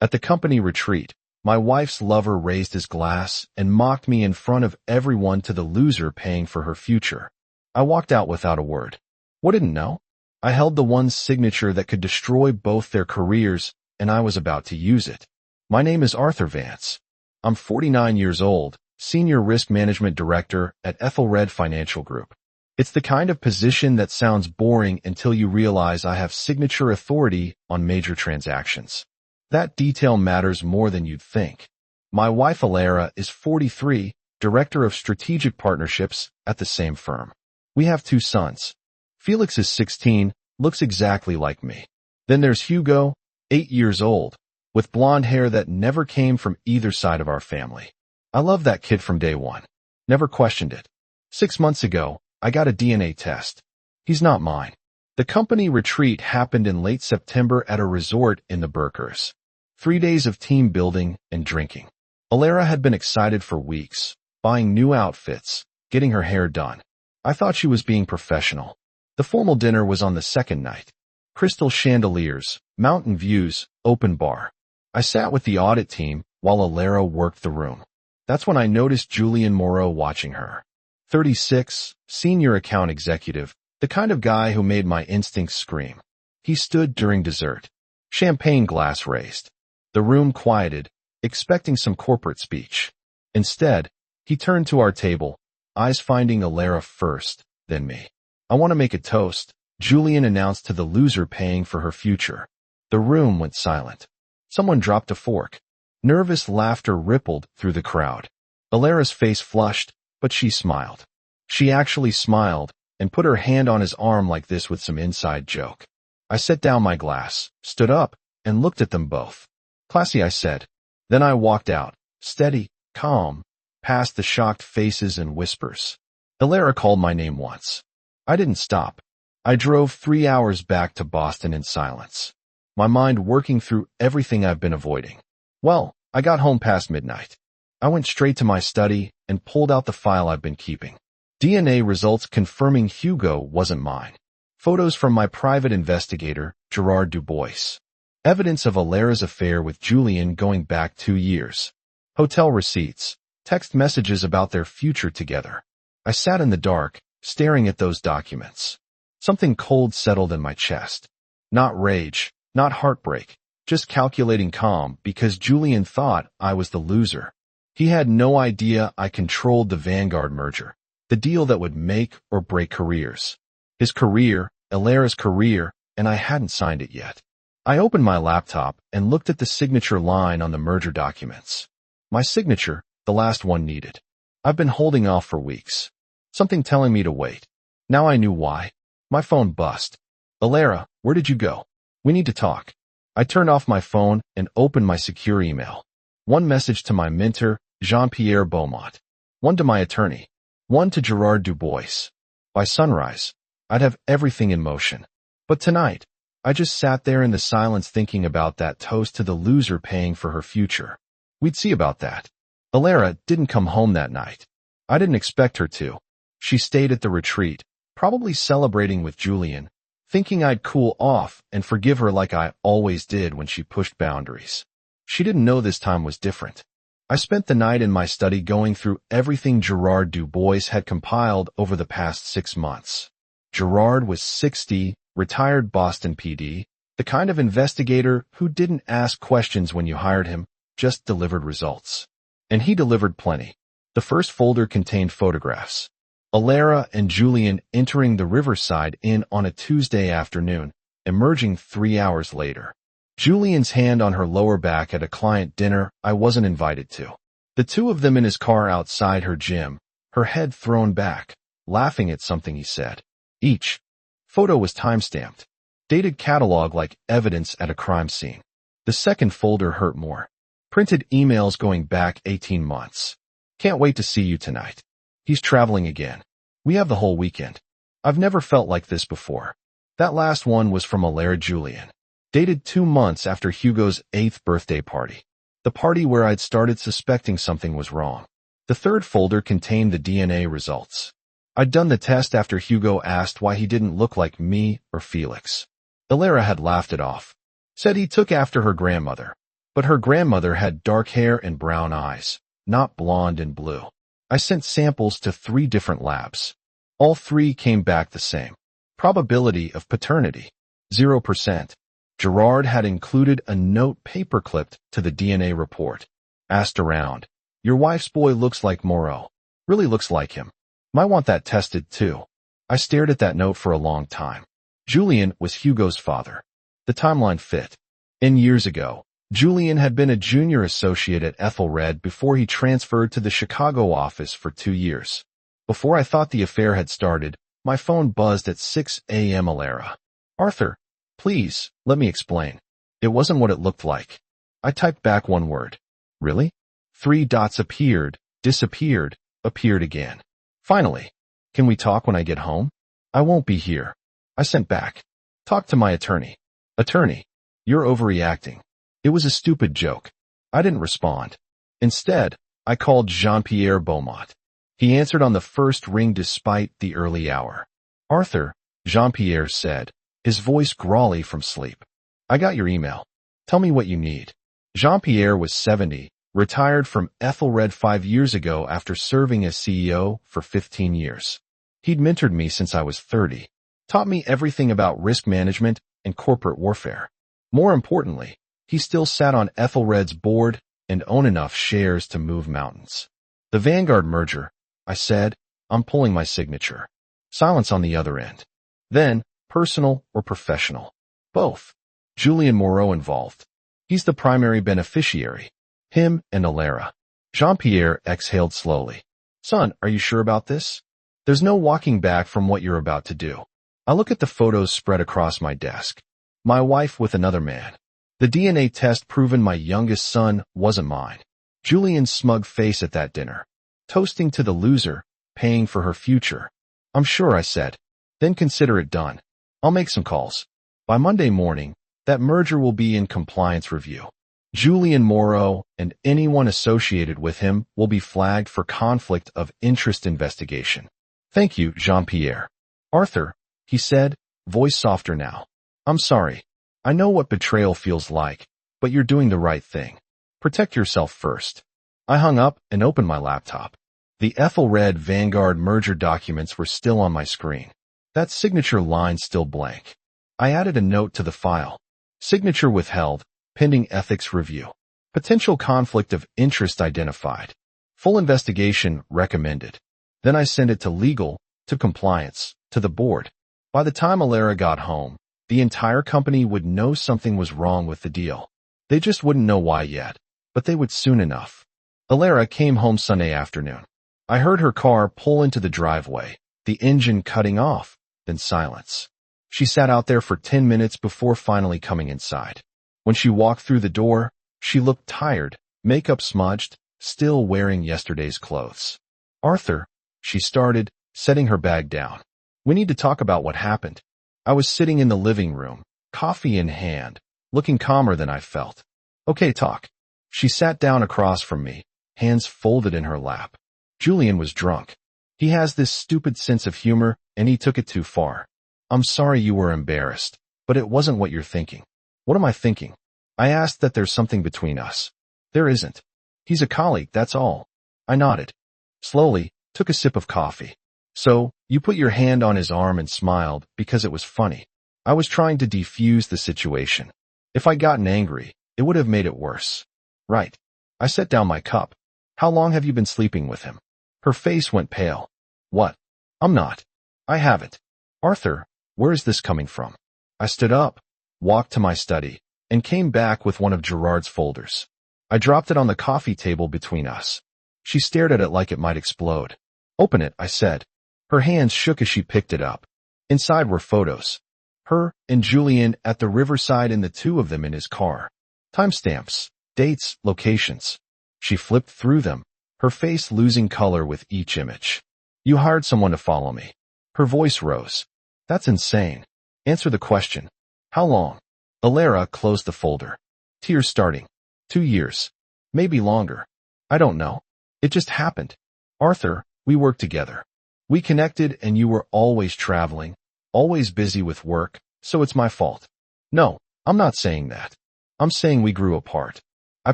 At the company retreat, my wife's lover raised his glass and mocked me in front of everyone to the loser paying for her future. I walked out without a word. What didn't know? I held the one signature that could destroy both their careers, and I was about to use it. My name is Arthur Vance. I'm 49 years old, Senior Risk Management Director at Ethelred Financial Group. It's the kind of position that sounds boring until you realize I have signature authority on major transactions. That detail matters more than you'd think. My wife Alara is 43, Director of Strategic Partnerships at the same firm. We have 2 sons. Felix is 16, looks exactly like me. Then there's Hugo, 8 years old, with blonde hair that never came from either side of our family. I love that kid from day one. Never questioned it. 6 months ago, I got a DNA test. He's not mine. The company retreat happened in late September at a resort in the Berkers. 3 days of team building and drinking. Alara had been excited for weeks, buying new outfits, getting her hair done. I thought she was being professional. The formal dinner was on the second night. Crystal chandeliers, mountain views, open bar. I sat with the audit team while Alara worked the room. That's when I noticed Julian Moreau watching her. 36, senior account executive, the kind of guy who made my instincts scream. He stood during dessert. Champagne glass raised. The room quieted, expecting some corporate speech. Instead, he turned to our table, eyes finding Alara first, then me. I want to make a toast, Julian announced to the loser paying for her future. The room went silent. Someone dropped a fork. Nervous laughter rippled through the crowd. Alara's face flushed, but she smiled. She actually smiled and put her hand on his arm like this with some inside joke. I set down my glass, stood up, and looked at them both. Classy, I said. Then I walked out, steady, calm, past the shocked faces and whispers. Alara called my name once. I didn't stop. I drove 3 hours back to Boston in silence, my mind working through everything I've been avoiding. Well, I got home past midnight. I went straight to my study and pulled out the file I've been keeping. DNA results confirming Hugo wasn't mine. Photos from my private investigator, Gerard Dubois. Evidence of Alara's affair with Julian going back 2 years. Hotel receipts, text messages about their future together. I sat in the dark, staring at those documents. Something cold settled in my chest. Not rage, not heartbreak, just calculating calm because Julian thought I was the loser. He had no idea I controlled the Vanguard merger, the deal that would make or break careers. His career, Alara's career, and I hadn't signed it yet. I opened my laptop and looked at the signature line on the merger documents. My signature, the last one needed. I've been holding off for weeks. Something telling me to wait. Now I knew why. My phone buzzed. Alara, where did you go? We need to talk. I turned off my phone and opened my secure email. One message to my mentor, Jean-Pierre Beaumont. One to my attorney. One to Gerard Dubois. By sunrise, I'd have everything in motion. But tonight, I just sat there in the silence thinking about that toast to the loser paying for her future. We'd see about that. Alara didn't come home that night. I didn't expect her to. She stayed at the retreat, probably celebrating with Julian, thinking I'd cool off and forgive her like I always did when she pushed boundaries. She didn't know this time was different. I spent the night in my study going through everything Gerard Dubois had compiled over the past 6 months. Gerard was 60, retired Boston PD, the kind of investigator who didn't ask questions when you hired him, just delivered results. And he delivered plenty. The first folder contained photographs. Alara and Julian entering the Riverside Inn on a Tuesday afternoon, emerging 3 hours later. Julian's hand on her lower back at a client dinner I wasn't invited to. The two of them in his car outside her gym, her head thrown back, laughing at something he said. Each photo was time-stamped, dated catalog like evidence at a crime scene. The second folder hurt more. Printed emails going back 18 months. Can't wait to see you tonight. He's traveling again. We have the whole weekend. I've never felt like this before. That last one was from Alara Julian, dated 2 months after Hugo's 8th birthday party. The party where I'd started suspecting something was wrong. The third folder contained the DNA results. I'd done the test after Hugo asked why he didn't look like me or Felix. Alara had laughed it off. Said he took after her grandmother. But her grandmother had dark hair and brown eyes, not blonde and blue. I sent samples to 3 different labs. All 3 came back the same. Probability of paternity, 0%. Gerard had included a note paperclipped to the DNA report. Asked around, "Your wife's boy looks like Moreau. Really looks like him. Might want that tested too." I stared at that note for a long time. Julien was Hugo's father. The timeline fit. Years ago, Julien had been a junior associate at Ethelred before he transferred to the Chicago office for 2 years. Before I thought the affair had started, my phone buzzed at 6 a.m. Alara. "Arthur, please, let me explain." It wasn't what it looked like. I typed back one word. "Really?" 3 dots appeared, disappeared, appeared again. Finally, "Can we talk when I get home?" "I won't be here." I sent back. "Talk to my attorney." "Attorney, you're overreacting." It was a stupid joke. I didn't respond. Instead, I called Jean-Pierre Beaumont. He answered on the first ring despite the early hour. "Arthur," Jean-Pierre said, his voice growly from sleep. "I got your email. Tell me what you need." Jean-Pierre was 70, retired from Ethelred 5 years ago after serving as CEO for 15 years. He'd mentored me since I was 30, taught me everything about risk management and corporate warfare. More importantly, he still sat on Ethelred's board and owned enough shares to move mountains. "The Vanguard merger," I said. "I'm pulling my signature." Silence on the other end. Then, personal or professional? "Both. Julien Moreau involved. He's the primary beneficiary. Him and Alara." Jean-Pierre exhaled slowly. "Son, are you sure about this? There's no walking back from what you're about to do." I look at the photos spread across my desk. My wife with another man. The DNA test proven my youngest son wasn't mine. Julien's smug face at that dinner. Toasting to the loser, paying for her future. "I'm sure," I said. "Then consider it done. I'll make some calls. By Monday morning, that merger will be in compliance review. Julien Moreau and anyone associated with him will be flagged for conflict of interest investigation." "Thank you, Jean-Pierre." "Arthur," he said, voice softer now. "I'm sorry. I know what betrayal feels like, but you're doing the right thing. Protect yourself first." I hung up and opened my laptop. The Ethelred Vanguard merger documents were still on my screen. That signature line still blank. I added a note to the file. "Signature withheld, pending ethics review. Potential conflict of interest identified. Full investigation recommended." Then I sent it to legal, to compliance, to the board. By the time Alara got home, the entire company would know something was wrong with the deal. They just wouldn't know why yet, but they would soon enough. Alara came home Sunday afternoon. I heard her car pull into the driveway, the engine cutting off, then silence. She sat out there for 10 minutes before finally coming inside. When she walked through the door, she looked tired, makeup smudged, still wearing yesterday's clothes. "Arthur," she started, setting her bag down. "We need to talk about what happened." I was sitting in the living room, coffee in hand, looking calmer than I felt. "Okay, talk." She sat down across from me, hands folded in her lap. "Julien was drunk. He has this stupid sense of humor, and he took it too far. I'm sorry you were embarrassed, but it wasn't what you're thinking." "What am I thinking?" I asked. "That there's something between us." "There isn't. He's a colleague, that's all." I nodded. Slowly, took a sip of coffee. "So, you put your hand on his arm and smiled because it was funny." I was trying to defuse the situation. If I'd gotten angry, it would have made it worse. "Right." I set down my cup. "How long have you been sleeping with him?" Her face went pale. "What?" "I'm not. I haven't." "Arthur, where is this coming from?" I stood up, walked to my study, and came back with one of Gerard's folders. I dropped it on the coffee table between us. She stared at it like it might explode. "Open it," I said. Her hands shook as she picked it up. Inside were photos. Her and Julien at the riverside and the 2 of them in his car. Timestamps, dates, locations. She flipped through them, her face losing color with each image. "You hired someone to follow me." Her voice rose. "That's insane. Answer the question. How long?" Alara closed the folder. Tears starting. 2 years. Maybe longer. I don't know. It just happened. "Arthur, we worked together. We connected and you were always traveling, always busy with work, so it's my fault." "No, I'm not saying that. I'm saying we grew apart. I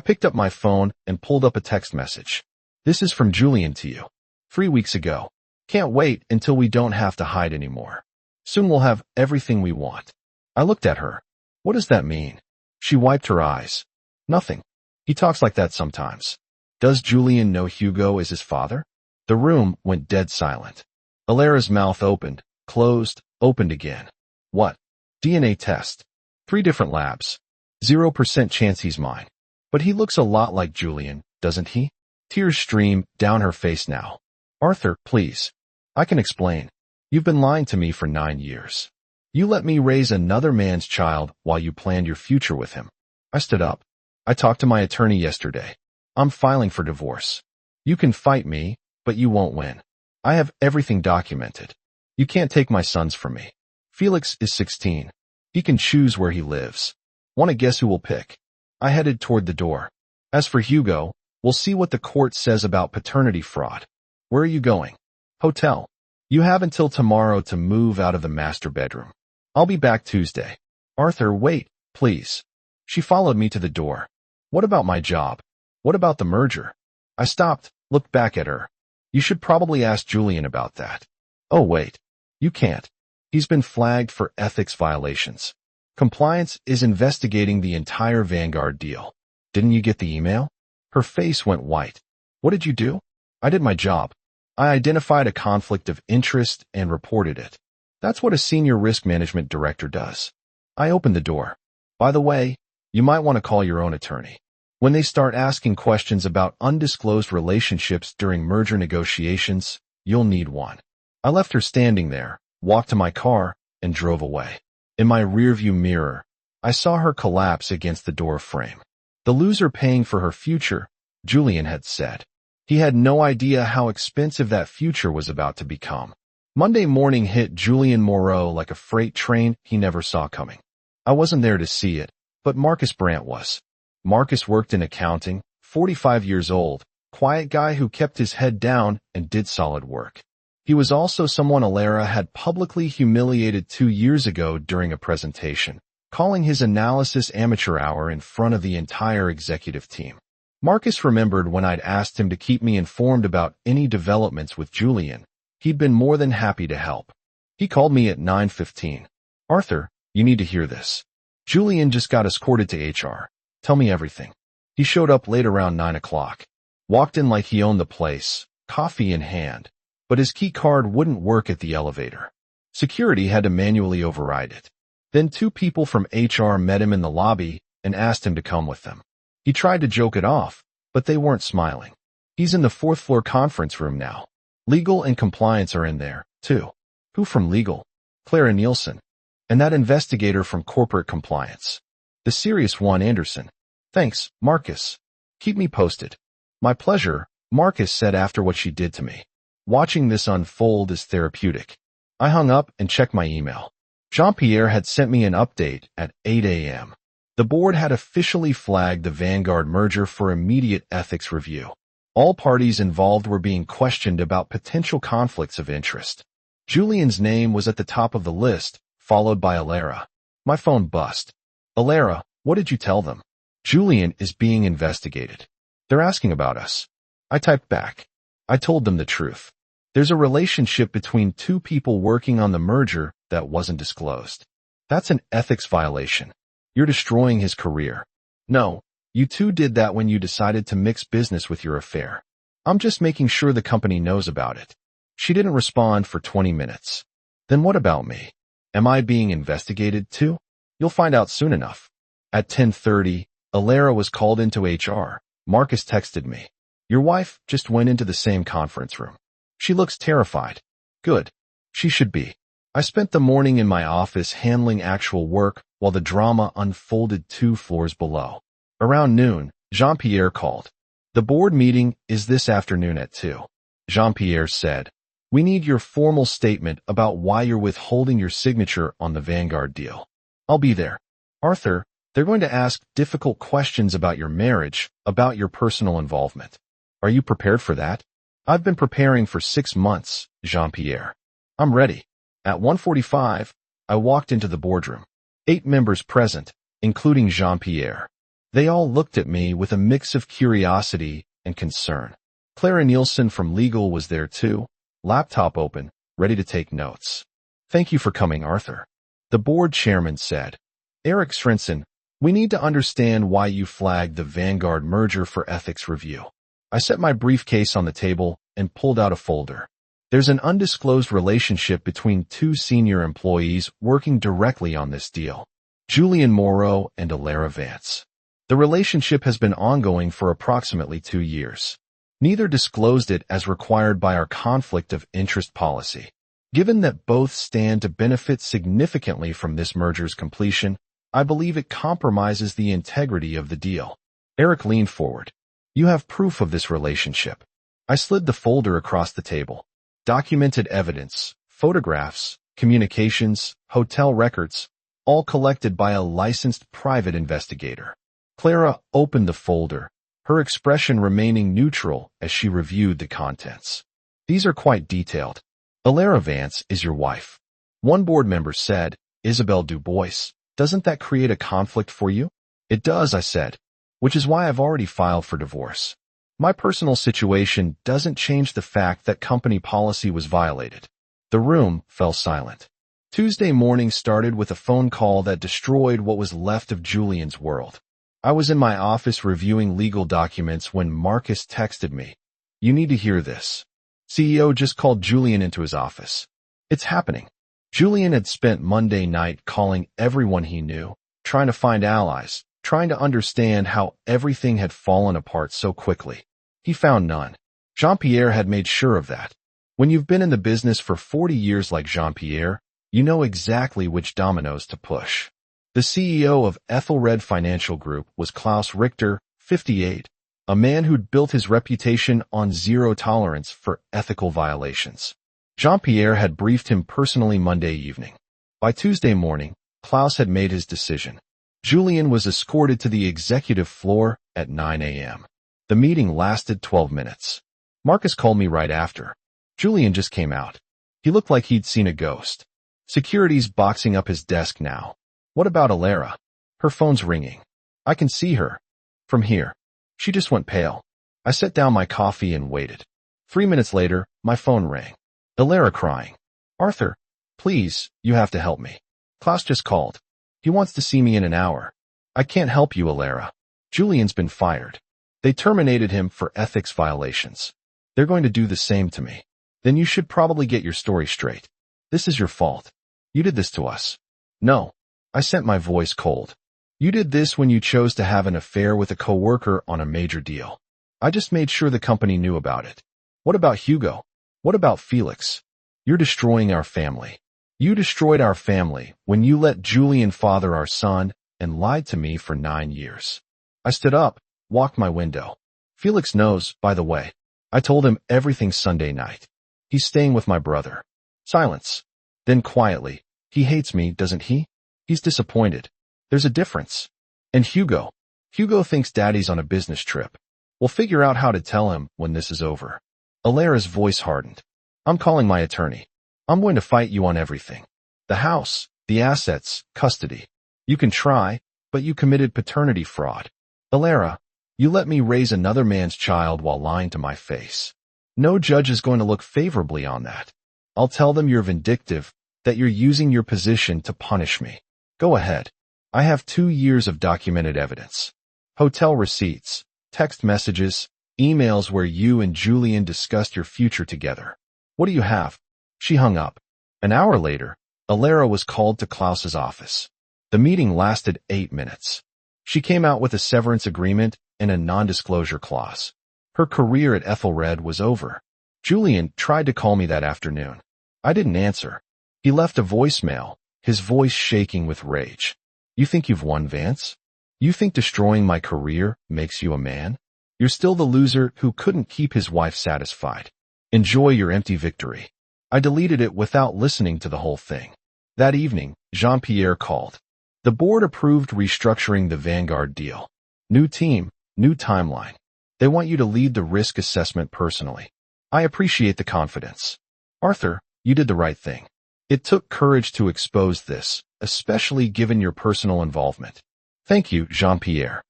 picked up my phone and pulled up a text message. This is from Julian to you. 3 weeks ago. Can't wait until we don't have to hide anymore. Soon we'll have everything we want. I looked at her. What does that mean? She wiped her eyes. Nothing. He talks like that sometimes. Does Julian know Hugo is his father? The room went dead silent. Alera's mouth opened, closed, opened again. What? DNA test. 3 different labs. 0% chance he's mine. But he looks a lot like Julian, doesn't he? Tears stream down her face now. Arthur, please. I can explain. You've been lying to me for 9 years. You let me raise another man's child while you planned your future with him. I stood up. I talked to my attorney yesterday. I'm filing for divorce. You can fight me, but you won't win. I have everything documented. You can't take my sons from me. Felix is 16. He can choose where he lives. Want to guess who we'll pick? I headed toward the door. As for Hugo, we'll see what the court says about paternity fraud. Where are you going? Hotel. You have until tomorrow to move out of the master bedroom. I'll be back Tuesday. Arthur, wait, please. She followed me to the door. What about my job? What about the merger? I stopped, looked back at her. You should probably ask Julian about that. Oh wait. You can't. He's been flagged for ethics violations. Compliance is investigating the entire Vanguard deal. Didn't you get the email? Her face went white. What did you do? I did my job. I identified a conflict of interest and reported it. That's what a senior risk management director does. I opened the door. By the way, you might want to call your own attorney. When they start asking questions about undisclosed relationships during merger negotiations, you'll need one. I left her standing there, walked to my car, and drove away. In my rearview mirror, I saw her collapse against the door frame. The loser paying for her future, Julian had said. He had no idea how expensive that future was about to become. Monday morning hit Julian Moreau like a freight train he never saw coming. I wasn't there to see it, but Marcus Brandt was. Marcus worked in accounting, 45 years old, quiet guy who kept his head down and did solid work. He was also someone Alera had publicly humiliated 2 years ago during a presentation, calling his analysis amateur hour in front of the entire executive team. Marcus remembered when I'd asked him to keep me informed about any developments with Julian. He'd been more than happy to help. He called me at 9:15. Arthur, you need to hear this. Julian just got escorted to HR. Tell me everything. He showed up late around 9 o'clock. Walked in like he owned the place, coffee in hand. But his key card wouldn't work at the elevator. Security had to manually override it. Then 2 people from HR met him in the lobby and asked him to come with them. He tried to joke it off, but they weren't smiling. He's in the 4th floor conference room now. Legal and compliance are in there, too. Who from legal? Clara Nielsen. And that investigator from corporate compliance. The serious one, Anderson. Thanks, Marcus. Keep me posted. My pleasure, Marcus said after what she did to me. Watching this unfold is therapeutic. I hung up and checked my email. Jean-Pierre had sent me an update at 8 a.m. The board had officially flagged the Vanguard merger for immediate ethics review. All parties involved were being questioned about potential conflicts of interest. Julian's name was at the top of the list, followed by Alera. My phone buzzed. Alera, what did you tell them? Julian is being investigated. They're asking about us. I typed back. I told them the truth. There's a relationship between 2 people working on the merger that wasn't disclosed. That's an ethics violation. You're destroying his career. No, you 2 did that when you decided to mix business with your affair. I'm just making sure the company knows about it. She didn't respond for 20 minutes. Then what about me? Am I being investigated too? You'll find out soon enough. At 10:30, Alera was called into HR. Marcus texted me. Your wife just went into the same conference room. She looks terrified. Good. She should be. I spent the morning in my office handling actual work while the drama unfolded 2 floors below. Around noon, Jean-Pierre called. The board meeting is this afternoon at 2. Jean-Pierre said, we need your formal statement about why you're withholding your signature on the Vanguard deal. I'll be there. Arthur, they're going to ask difficult questions about your marriage, about your personal involvement. Are you prepared for that? I've been preparing for 6 months, Jean-Pierre. I'm ready. At 1:45, I walked into the boardroom. 8 members present, including Jean-Pierre. They all looked at me with a mix of curiosity and concern. Clara Nielsen from legal was there too, laptop open, ready to take notes. "Thank you for coming, Arthur," the board chairman said. "Eric Svensson, we need to understand why you flagged the Vanguard merger for ethics review." I set my briefcase on the table and pulled out a folder. "There's an undisclosed relationship between two senior employees working directly on this deal, Julian Morrow and Alara Vance. The relationship has been ongoing for approximately 2 years. Neither disclosed it as required by our conflict of interest policy. Given that both stand to benefit significantly from this merger's completion, I believe it compromises the integrity of the deal." Eric leaned forward. "You have proof of this relationship." I slid the folder across the table. "Documented evidence, photographs, communications, hotel records, all collected by a licensed private investigator." Clara opened the folder, her expression remaining neutral as she reviewed the contents. "These are quite detailed. Alara Vance is your wife." One board member said, "Isabel Dubois, doesn't that create a conflict for you?" "It does," I said, "which is why I've already filed for divorce. My personal situation doesn't change the fact that company policy was violated." The room fell silent. Tuesday morning started with a phone call that destroyed what was left of Julian's world. I was in my office reviewing legal documents when Marcus texted me. "You need to hear this. CEO just called Julian into his office. It's happening." Julian had spent Monday night calling everyone he knew, trying to find allies, trying to understand how everything had fallen apart so quickly. He found none. Jean-Pierre had made sure of that. When you've been in the business for 40 years like Jean-Pierre, you know exactly which dominoes to push. The CEO of Ethelred Financial Group was Klaus Richter, 58, a man who'd built his reputation on zero tolerance for ethical violations. Jean-Pierre had briefed him personally Monday evening. By Tuesday morning, Klaus had made his decision. Julian was escorted to the executive floor at 9 a.m. The meeting lasted 12 minutes. Marcus called me right after. Julian just came out. He looked like he'd seen a ghost. Security's boxing up his desk now. "What about Alara?" "Her phone's ringing. I can see her from here. She just went pale." I set down my coffee and waited. 3 minutes later, my phone rang. Alara crying. "Arthur, please, you have to help me. Klaus just called. He wants to see me in an hour." "I can't help you, Alara. Julian's been fired. They terminated him for ethics violations. They're going to do the same to me." "Then you should probably get your story straight. This is your fault. You did this to us." "No." I sent my voice cold. "You did this when you chose to have an affair with a coworker on a major deal. I just made sure the company knew about it." "What about Hugo? What about Felix? You're destroying our family. You destroyed our family when you let Julian father our son and lied to me for 9 years." I stood up, walked my window. "Felix knows, by the way. I told him everything Sunday night. He's staying with my brother." Silence. Then quietly, "He hates me, doesn't he? He's disappointed. There's a difference. And Hugo? Hugo thinks Daddy's on a business trip. We'll figure out how to tell him when this is over." Alara's voice hardened. "I'm calling my attorney. I'm going to fight you on everything. The house, the assets, custody. You can try, but you committed paternity fraud. Alara, you let me raise another man's child while lying to my face. No judge is going to look favorably on that. I'll tell them you're vindictive, that you're using your position to punish me. Go ahead. I have 2 years of documented evidence. Hotel receipts, text messages, emails where you and Julian discussed your future together. What do you have?" She hung up. An hour later, Alara was called to Klaus's office. The meeting lasted 8 minutes. She came out with a severance agreement and a non-disclosure clause. Her career at Ethelred was over. Julian tried to call me that afternoon. I didn't answer. He left a voicemail, his voice shaking with rage. "You think you've won, Vance? You think destroying my career makes you a man? You're still the loser who couldn't keep his wife satisfied. Enjoy your empty victory." I deleted it without listening to the whole thing. That evening, Jean-Pierre called. The board approved restructuring the Vanguard deal. New team, new timeline. They want you to lead the risk assessment personally. I appreciate the confidence. Arthur, you did the right thing. It took courage to expose this, especially given your personal involvement. Thank you, Jean-Pierre.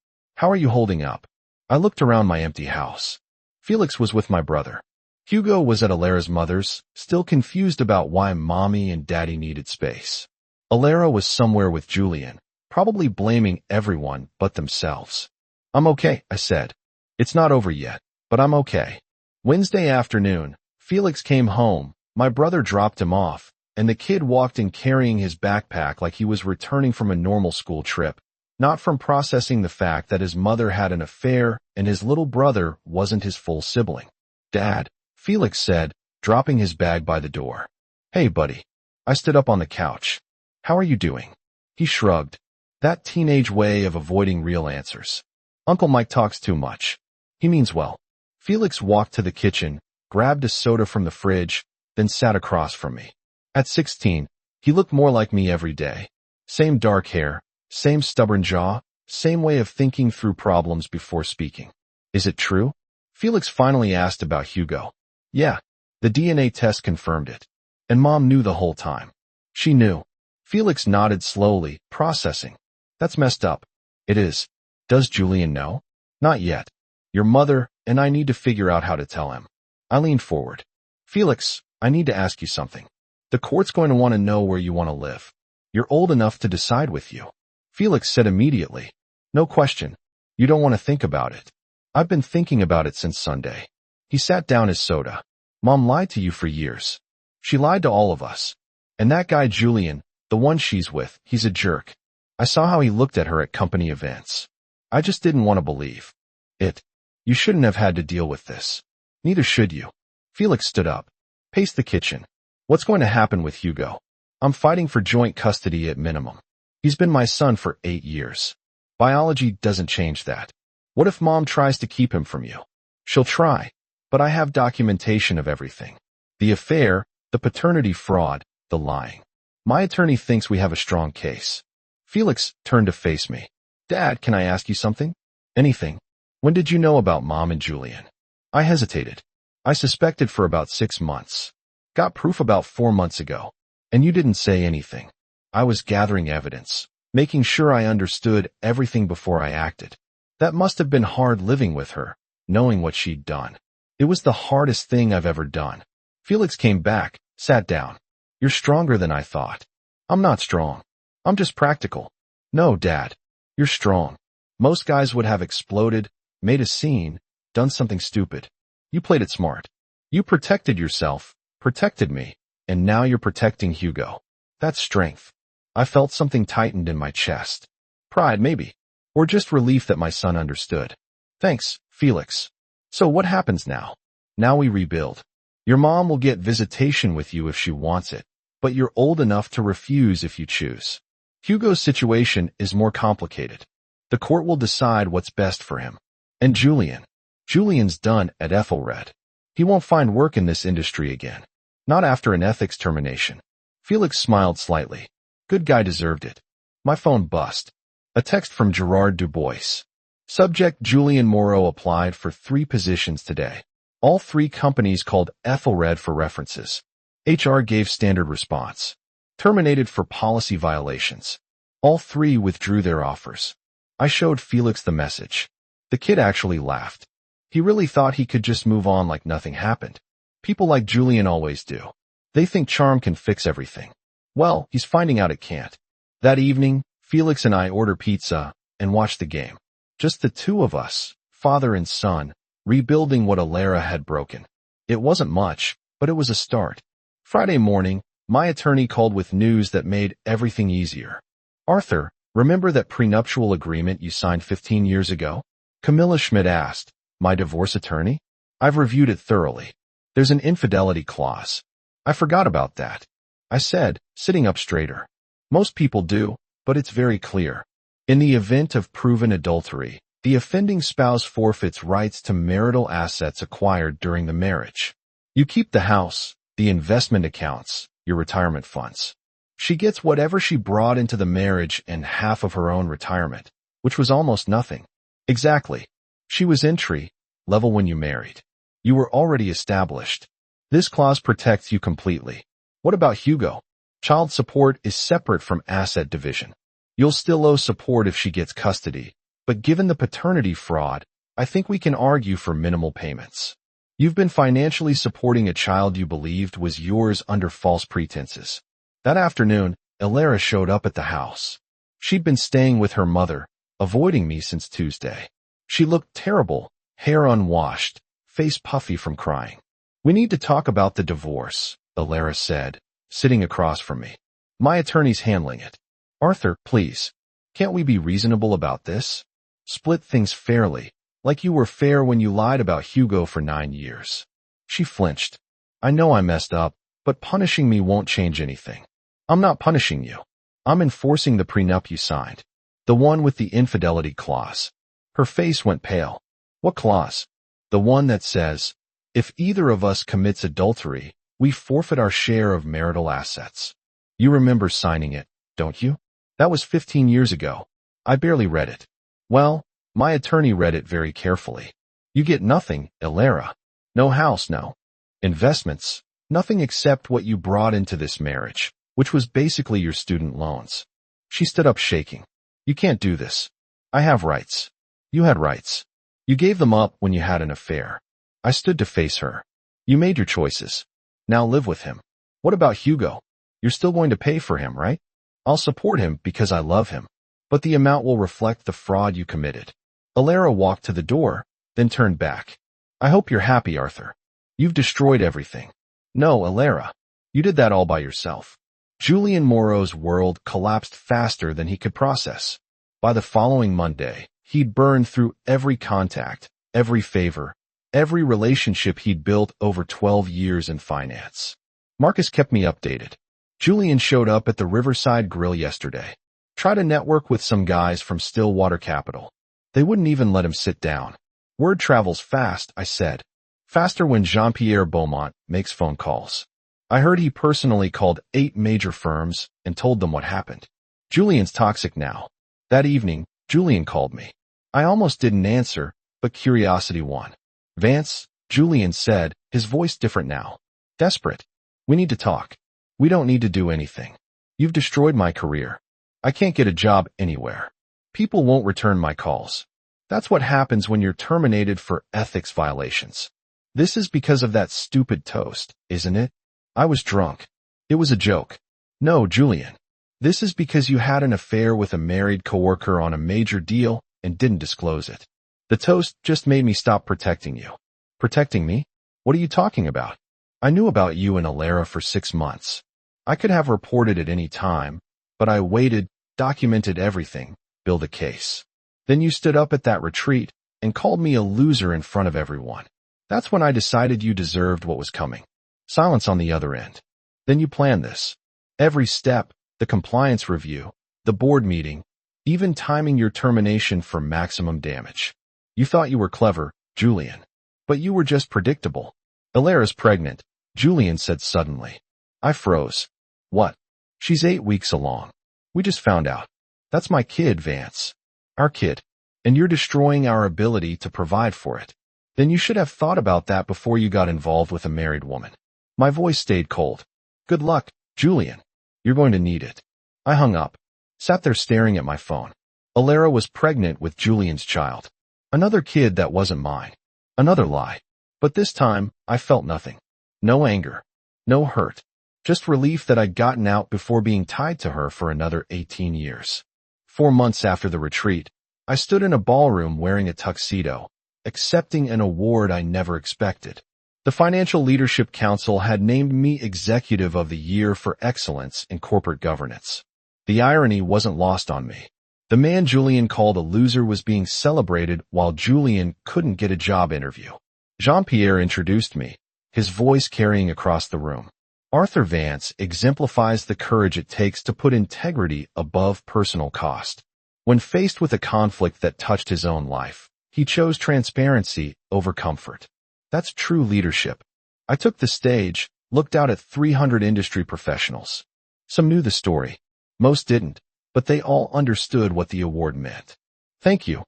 How are you holding up? I looked around my empty house. Felix was with my brother. Hugo was at Alara's mother's, still confused about why mommy and daddy needed space. Alara was somewhere with Julian, probably blaming everyone but themselves. I'm okay, I said. It's not over yet, but I'm okay. Wednesday afternoon, Felix came home, my brother dropped him off, and the kid walked in carrying his backpack like he was returning from a normal school trip, not from processing the fact that his mother had an affair and his little brother wasn't his full sibling. Dad, Felix said, dropping his bag by the door. Hey, buddy. I stood up on the couch. How are you doing? He shrugged. That teenage way of avoiding real answers. Uncle Mike talks too much. He means well. Felix walked to the kitchen, grabbed a soda from the fridge, then sat across from me. At 16, he looked more like me every day. Same dark hair, same stubborn jaw, same way of thinking through problems before speaking. Is it true? Felix finally asked about Hugo. Yeah, the DNA test confirmed it. And Mom knew the whole time. She knew. Felix nodded slowly, processing. That's messed up. It is. Does Julian know? Not yet. Your mother and I need to figure out how to tell him. I leaned forward. Felix, I need to ask you something. The court's going to want to know where you want to live. You're old enough to decide with you. Felix said immediately. No question. You don't want to think about it. I've been thinking about it since Sunday. He sat down his soda. Mom lied to you for years. She lied to all of us. And that guy Julian, the one she's with, he's a jerk. I saw how he looked at her at company events. I just didn't want to believe it. You shouldn't have had to deal with this. Neither should you. Felix stood up, paced the kitchen. What's going to happen with Hugo? I'm fighting for joint custody at minimum. He's been my son for 8 years. Biology doesn't change that. What if Mom tries to keep him from you? She'll try, but I have documentation of everything. The affair, the paternity fraud, the lying. My attorney thinks we have a strong case. Felix turned to face me. Dad, can I ask you something? Anything. When did you know about Mom and Julian? I hesitated. I suspected for about 6 months. Got proof about 4 months ago. And you didn't say anything. I was gathering evidence, making sure I understood everything before I acted. That must have been hard living with her, knowing what she'd done. It was the hardest thing I've ever done. Felix came back, sat down. You're stronger than I thought. I'm not strong. I'm just practical. No, Dad. You're strong. Most guys would have exploded, made a scene, done something stupid. You played it smart. You protected yourself, protected me, and now you're protecting Hugo. That's strength. I felt something tightened in my chest. Pride, maybe. Or just relief that my son understood. Thanks, Felix. So what happens now? Now we rebuild. Your mom will get visitation with you if she wants it, but you're old enough to refuse if you choose. Hugo's situation is more complicated. The court will decide what's best for him. And Julian. Julian's done at Ethelred. He won't find work in this industry again. Not after an ethics termination. Felix smiled slightly. Good guy deserved it. My phone buzzed. A text from Gerard Dubois. Subject: Julian Moreau applied for 3 positions today. All 3 companies called Ethelred for references. HR gave standard response. Terminated for policy violations. All 3 withdrew their offers. I showed Felix the message. The kid actually laughed. He really thought he could just move on like nothing happened. People like Julian always do. They think charm can fix everything. Well, he's finding out it can't. That evening, Felix and I order pizza and watch the game. Just the 2 of us, father and son, rebuilding what Alara had broken. It wasn't much, but it was a start. Friday morning, my attorney called with news that made everything easier. Arthur, remember that prenuptial agreement you signed 15 years ago? Camilla Schmidt asked. My divorce attorney? I've reviewed it thoroughly. There's an infidelity clause. I forgot about that. I said, sitting up straighter. Most people do, but it's very clear. In the event of proven adultery, the offending spouse forfeits rights to marital assets acquired during the marriage. You keep the house, the investment accounts, your retirement funds. She gets whatever she brought into the marriage and half of her own retirement, which was almost nothing. Exactly. She was entry level when you married. You were already established. This clause protects you completely. What about Hugo? Child support is separate from asset division. You'll still owe support if she gets custody, But given the paternity fraud, I think we can argue for minimal payments. You've been financially supporting a child you believed was yours under false pretenses. That afternoon, Elara showed up at the house. She'd been staying with her mother, avoiding me since Tuesday. She looked terrible, hair unwashed, face puffy from crying. "We need to talk about the divorce," Elara said, sitting across from me. "My attorney's handling it." "Arthur, please. Can't we be reasonable about this? Split things fairly, like you were fair when you lied about Hugo for 9 years." She flinched. "I know I messed up, but punishing me won't change anything." "I'm not punishing you. I'm enforcing the prenup you signed. The one with the infidelity clause." Her face went pale. "What clause?" "The one that says, if either of us commits adultery, we forfeit our share of marital assets." You remember signing it, don't you? That was 15 years ago. I barely read it. Well, my attorney read it very carefully. "You get nothing, Elara. No house, no investments, nothing except what you brought into this marriage, which was basically your student loans." She stood up shaking. "You can't do this. I have rights. You had rights. You gave them up when you had an affair." I stood to face her. "You made your choices. Now live with him." "What about Hugo? You're still going to pay for him, right?" "I'll support him because I love him, but the amount will reflect the fraud you committed." Elara walked to the door, then turned back. "I hope you're happy, Arthur. You've destroyed everything." "No, Elara. You did that all by yourself." Julian Morrow's world collapsed faster than he could process. By the following Monday, he'd burned through every contact, every favor, every relationship he'd built over 12 years in finance. Marcus kept me updated. Julian showed up at the Riverside Grill yesterday. Tried to network with some guys from Stillwater Capital. They wouldn't even let him sit down. "Word travels fast," I said. "Faster when Jean-Pierre Beaumont makes phone calls." I heard he personally called 8 major firms and told them what happened. Julian's toxic now. That evening, Julian called me. I almost didn't answer, but curiosity won. "Vance," Julian said, his voice different now. "Desperate. We need to talk. We don't need to do anything. You've destroyed my career. I can't get a job anywhere. People won't return my calls. That's what happens when you're terminated for ethics violations. This is because of that stupid toast, isn't it?" I was drunk. "It was a joke." "No, Julian. This is because you had an affair with a married coworker on a major deal and didn't disclose it. The toast just made me stop protecting you." "Protecting me? What are you talking about?" "I knew about you and Elara for 6 months. I could have reported at any time, but I waited, documented everything, built a case. Then you stood up at that retreat and called me a loser in front of everyone. That's when I decided you deserved what was coming." Silence on the other end. "Then you planned this. Every step, the compliance review, the board meeting, even timing your termination for maximum damage. You thought you were clever, Julian. But you were just predictable." "Elara's pregnant," Julian said suddenly. I froze. "What?" "She's 8 weeks along. We just found out. That's my kid, Vance. Our kid. And you're destroying our ability to provide for it. Then you should have thought about that before you got involved with a married woman." My voice stayed cold. "Good luck, Julian. You're going to need it." I hung up. Sat there staring at my phone. Elara was pregnant with Julian's child. Another kid that wasn't mine. Another lie. But this time, I felt nothing. No anger. No hurt. Just relief that I'd gotten out before being tied to her for another 18 years. 4 months after the retreat, I stood in a ballroom wearing a tuxedo, accepting an award I never expected. The Financial Leadership Council had named me Executive of the Year for excellence in corporate governance. The irony wasn't lost on me. The man Julian called a loser was being celebrated while Julian couldn't get a job interview. Jean-Pierre introduced me, his voice carrying across the room. "Arthur Vance exemplifies the courage it takes to put integrity above personal cost. When faced with a conflict that touched his own life, he chose transparency over comfort. That's true leadership." I took the stage, looked out at 300 industry professionals. Some knew the story. Most didn't, but they all understood what the award meant. "Thank you,"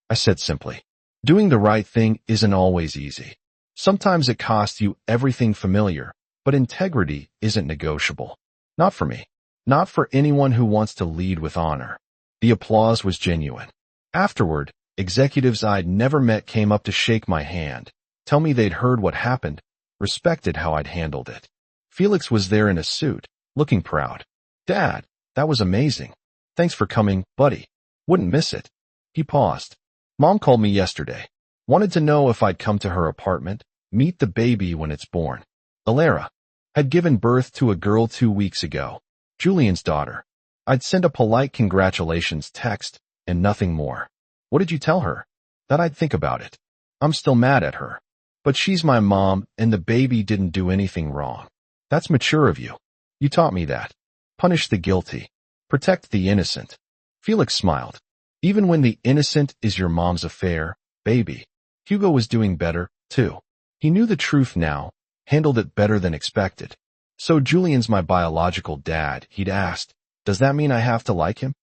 I said simply. Doing the right thing isn't always easy. Sometimes it costs you everything familiar, but integrity isn't negotiable. Not for me. Not for anyone who wants to lead with honor. The applause was genuine. Afterward, executives I'd never met came up to shake my hand, tell me they'd heard what happened, respected how I'd handled it. Felix was there in a suit, looking proud. Dad, that was amazing. Thanks for coming, buddy. Wouldn't miss it. He paused. Mom called me yesterday. Wanted to know if I'd come to her apartment, meet the baby when it's born. Alara had given birth to a girl 2 weeks ago, Julian's daughter. I'd send a polite congratulations text and nothing more. What did you tell her? That I'd think about it. I'm still mad at her. But she's my mom and the baby didn't do anything wrong. That's mature of you. You taught me that. Punish the guilty. Protect the innocent. Felix smiled. Even when the innocent is your mom's affair, baby. Hugo was doing better, too. He knew the truth now, handled it better than expected. So Julian's my biological dad, he'd asked. Does that mean I have to like him?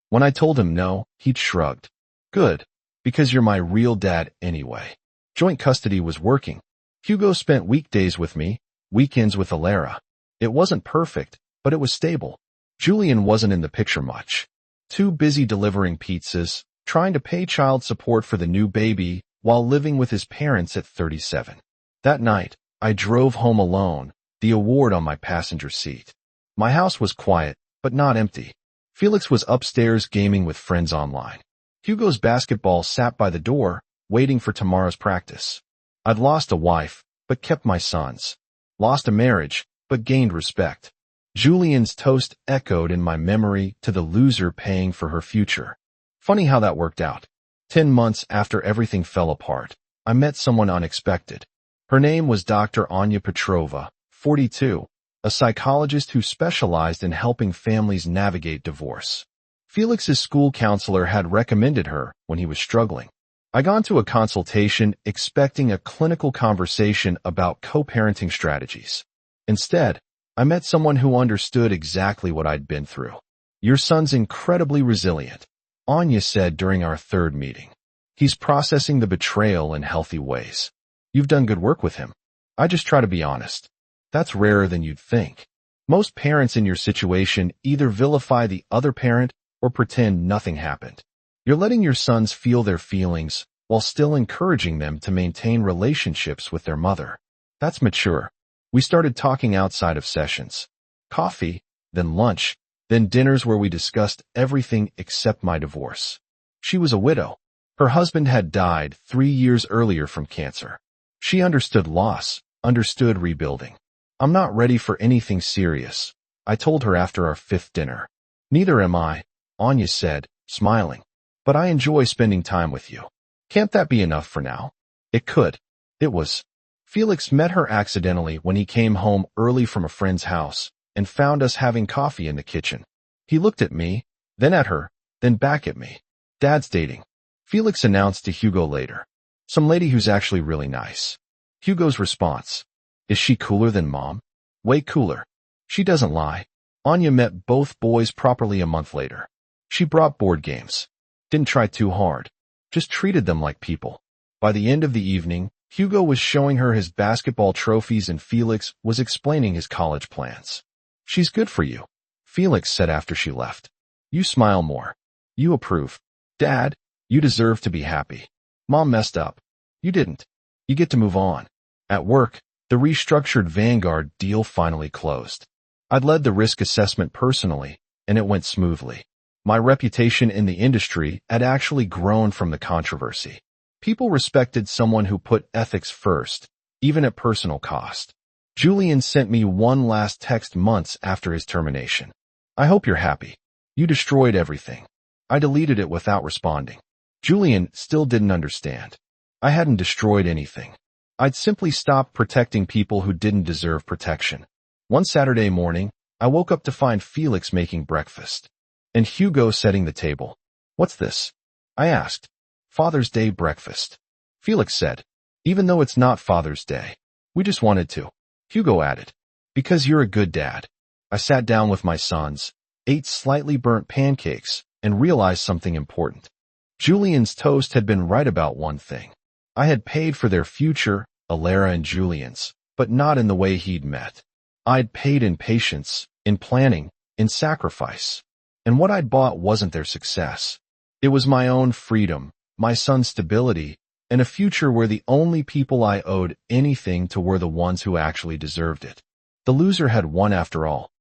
When I told him no, he'd shrugged. Good, because you're my real dad anyway. Joint custody was working. Hugo spent weekdays with me, weekends with Alara. It wasn't perfect, but it was stable. Julian wasn't in the picture much. Too busy delivering pizzas, trying to pay child support for the new baby while living with his parents at 37. That night, I drove home alone, the award on my passenger seat. My house was quiet, but not empty. Felix was upstairs gaming with friends online. Hugo's basketball sat by the door, waiting for tomorrow's practice. I'd lost a wife, but kept my sons. Lost a marriage, but gained respect. Julian's toast echoed in my memory to the loser paying for her future. Funny how that worked out. 10 months after everything fell apart, I met someone unexpected. Her name was Dr. Anya Petrova, 42, a psychologist who specialized in helping families navigate divorce. Felix's school counselor had recommended her when he was struggling. I got to a consultation expecting a clinical conversation about co-parenting strategies. Instead, I met someone who understood exactly what I'd been through. Your son's incredibly resilient, Anya said during our third meeting. He's processing the betrayal in healthy ways. You've done good work with him. I just try to be honest. That's rarer than you'd think. Most parents in your situation either vilify the other parent or pretend nothing happened. You're letting your sons feel their feelings while still encouraging them to maintain relationships with their mother. That's mature. We started talking outside of sessions. Coffee, then lunch, then dinners where we discussed everything except my divorce. She was a widow. Her husband had died 3 years earlier from cancer. She understood loss, understood rebuilding. I'm not ready for anything serious, I told her after our 5th dinner. Neither am I, Anya said, smiling. But I enjoy spending time with you. Can't that be enough for now? It could. It was. Felix met her accidentally when he came home early from a friend's house and found us having coffee in the kitchen. He looked at me, then at her, then back at me. Dad's dating. Felix announced to Hugo later. Some lady who's actually really nice. Hugo's response. Is she cooler than Mom? Way cooler. She doesn't lie. Anya met both boys properly a month later. She brought board games. Didn't try too hard. Just treated them like people. By the end of the evening, Hugo was showing her his basketball trophies and Felix was explaining his college plans. She's good for you, Felix said after she left. You smile more. You approve. Dad, you deserve to be happy. Mom messed up. You didn't. You get to move on. At work, the restructured Vanguard deal finally closed. I'd led the risk assessment personally, and it went smoothly. My reputation in the industry had actually grown from the controversy. People respected someone who put ethics first, even at personal cost. Julian sent me one last text months after his termination. I hope you're happy. You destroyed everything. I deleted it without responding. Julian still didn't understand. I hadn't destroyed anything. I'd simply stopped protecting people who didn't deserve protection. One Saturday morning, I woke up to find Felix making breakfast and Hugo setting the table. What's this? I asked. Father's Day breakfast. Felix said. Even though it's not Father's Day. We just wanted to. Hugo added. Because you're a good dad. I sat down with my sons, ate slightly burnt pancakes, and realized something important. Julian's toast had been right about one thing. I had paid for their future, Alara and Julian's, but not in the way he'd met. I'd paid in patience, in planning, in sacrifice. And what I'd bought wasn't their success. It was my own freedom, my son's stability, and a future where the only people I owed anything to were the ones who actually deserved it. The loser had won after all.